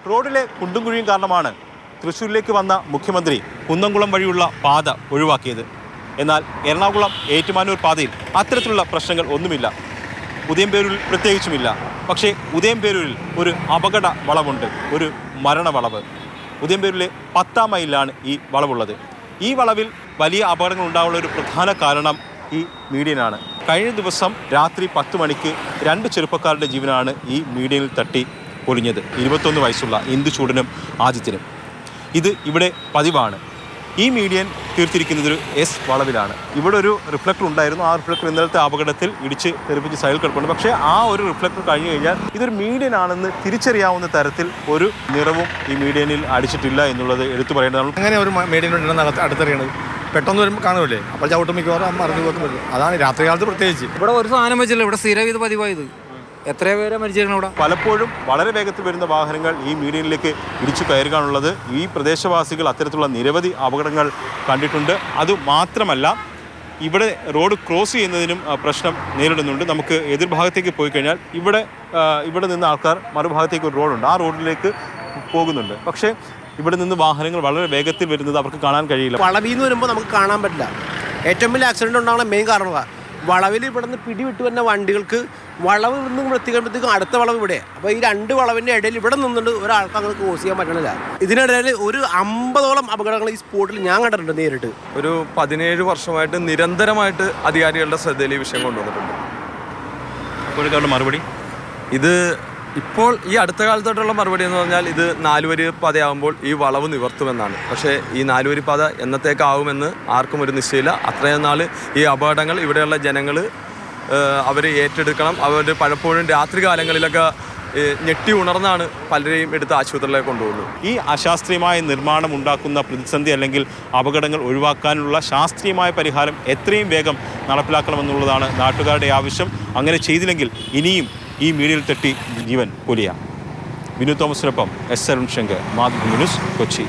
റോഡിലെ കുണ്ടും കുഴിയും കാരണമാണ് തൃശ്ശൂരിലേക്ക് വന്ന മുഖ്യമന്ത്രി കുന്നംകുളം വഴിയുള്ള പാത ഒഴിവാക്കിയത്. എന്നാൽ എറണാകുളം ഏറ്റുമാനൂർ പാതയിൽ അത്തരത്തിലുള്ള പ്രശ്നങ്ങൾ ഒന്നുമില്ല, ഉദയംപേരൂരിൽ പ്രത്യേകിച്ചുമില്ല. പക്ഷേ ഉദയംപേരൂരിൽ ഒരു അപകട വളവുണ്ട്, ഒരു മരണവളവ്. ഉദയംപേരൂരിലെ 10-ാം മൈലിലാണ് ഈ വളവുള്ളത്. ഈ വളവിൽ വലിയ അപകടങ്ങൾ ഉണ്ടാകാനുള്ള ഒരു പ്രധാന കാരണം ഈ മീഡിയനാണ്. കഴിഞ്ഞ ദിവസം രാത്രി 10 മണിക്ക് 2 ചെറുപ്പക്കാരുടെ ജീവനാണ് ഈ മീഡിയനിൽ തട്ടി പൊളിഞ്ഞത്. 21 വയസ്സുള്ള ഇന്ദുചൂടനും ആദിത്യനും. ഇത് ഇവിടെ പതിവാണ്. ഈ മീഡിയൻ തീർത്തിരിക്കുന്നത് ഒരു എസ് വളവിലാണ്. ഇവിടെ ഒരു റിഫ്ലക്ടർ ഉണ്ടായിരുന്നു. ആ റിഫ്ലക്ടർ ഇന്നലത്തെ അപകടത്തിൽ ഇടിച്ച് തെറിപ്പിച്ച് സൈഡിൽ കിടപ്പുണ്ട്. പക്ഷേ ആ ഒരു റിഫ്ലക്ടർ കഴിഞ്ഞു കഴിഞ്ഞാൽ ഇതൊരു മീഡിയൻ ആണെന്ന് തിരിച്ചറിയാവുന്ന തരത്തിൽ ഒരു നിറവും ഈ മീഡിയനിൽ അടിച്ചിട്ടില്ല എന്നുള്ളത് എടുത്തു പറയേണ്ടതാണ്. അങ്ങനെ ഒരു മീഡിയൻ ഉണ്ടെന്ന് അടുത്തറിയണത് പെട്ടെന്ന് വരുമ്പോൾ കാണുമല്ലേ, അപ്പോൾ ചവിട്ട് മിക്കവാറും മറിഞ്ഞു പോകാൻ പറ്റും. അതാണ് രാത്രി കാലത്ത് പ്രത്യേകിച്ച്. ഇവിടെ ഒരു സാധനം വെച്ചില്ല, ഇവിടെ സ്ഥിരം ഇത് പതിവായത്. എത്ര പേരെ മരിച്ചിരിക്കണം ഇവിടെ. പലപ്പോഴും വളരെ വേഗത്തിൽ വരുന്ന വാഹനങ്ങൾ ഈ മീഡിയനിലേക്ക് ഇടിച്ചു കയറുകയാണുള്ളത്. ഈ പ്രദേശവാസികൾ അത്തരത്തിലുള്ള നിരവധി അപകടങ്ങൾ കണ്ടിട്ടുണ്ട്. അതുമാത്രമല്ല, ഇവിടെ റോഡ് ക്രോസ് ചെയ്യുന്നതിനും പ്രശ്നം നേരിടുന്നുണ്ട്. നമുക്ക് എതിർഭാഗത്തേക്ക് പോയി കഴിഞ്ഞാൽ ഇവിടെ നിന്ന് ആൾക്കാർ മറുഭാഗത്തേക്ക് ഒരു റോഡുണ്ട്, ആ റോഡിലേക്ക് പോകുന്നുണ്ട്. പക്ഷേ ഇവിടെ നിന്ന് വാഹനങ്ങൾ വളരെ വേഗത്തിൽ വരുന്നത് അവർക്ക് കാണാൻ കഴിയില്ല. വളവിൽ നിന്ന് വരുമ്പോൾ നമുക്ക് കാണാൻ പറ്റില്ല. ഏറ്റവും വലിയ ആക്സിഡൻറ്റ് ഉണ്ടാകുന്ന മെയിൻ കാരണമാണ് വളവിൽ ഇവിടെ നിന്ന് പിടിവിട്ട് വരുന്ന വണ്ടികൾക്ക് വളവ് നിന്ന് എത്തിക്കുമ്പോഴത്തേക്കും അടുത്ത വളവ് ഇവിടെ. അപ്പോൾ ഈ 2 വളവിൻ്റെ ഇടയിൽ ഇവിടെ നിന്നുകൊണ്ട് ഒരാൾക്ക് അങ്ങനെ ക്രോസ് ചെയ്യാൻ പറ്റണില്ല. ഇതിനിടയിൽ ഒരു 50ഓളം അപകടങ്ങൾ ഈ സ്പോട്ടിൽ ഞാൻ കണ്ടിട്ടുണ്ട് നേരിട്ട്. ഒരു 17 വർഷമായിട്ട് നിരന്തരമായിട്ട് അധികാരികളുടെ ശ്രദ്ധയിൽ ഈ വിഷയം കൊണ്ടുവന്നിട്ടുണ്ട്. അപ്പോഴേക്കാരുടെ മറുപടി ഇത് ഇപ്പോൾ ഈ അടുത്ത കാലത്തോട്ടുള്ള മറുപടി എന്ന് പറഞ്ഞാൽ ഇത് 4 വരി പാതയാകുമ്പോൾ ഈ വളവ് നിവർത്തുമെന്നാണ്. പക്ഷേ ഈ 4 വരി പാത എന്നത്തേക്കാവുമെന്ന് ആർക്കും ഒരു നിശ്ചയമില്ല. അത്രയും നാൾ ഈ അപകടങ്ങൾ ഇവിടെയുള്ള ജനങ്ങൾ അവർ ഏറ്റെടുക്കണം. അവർ പലപ്പോഴും രാത്രി കാലങ്ങളിലൊക്കെ ഞെട്ടി ഉണർന്നാണ് പലരെയും എടുത്ത് ആശുപത്രിയിലേക്ക് കൊണ്ടുപോകുന്നത്. ഈ അശാസ്ത്രീയമായ നിർമ്മാണം ഉണ്ടാക്കുന്ന പ്രതിസന്ധി അല്ലെങ്കിൽ അപകടങ്ങൾ ഒഴിവാക്കാനുള്ള ശാസ്ത്രീയമായ പരിഹാരം എത്രയും വേഗം നടപ്പിലാക്കണമെന്നുള്ളതാണ് നാട്ടുകാരുടെ ആവശ്യം. അങ്ങനെ ചെയ്തില്ലെങ്കിൽ ഇനിയും ഈ മീഡിയയിൽ തട്ടി ജീവൻ പൊലിയാം. വിനു തോമസിനൊപ്പം എസ് അരുൺ ശങ്കർ, മാതൃഭൂമി ന്യൂസ്, കൊച്ചി.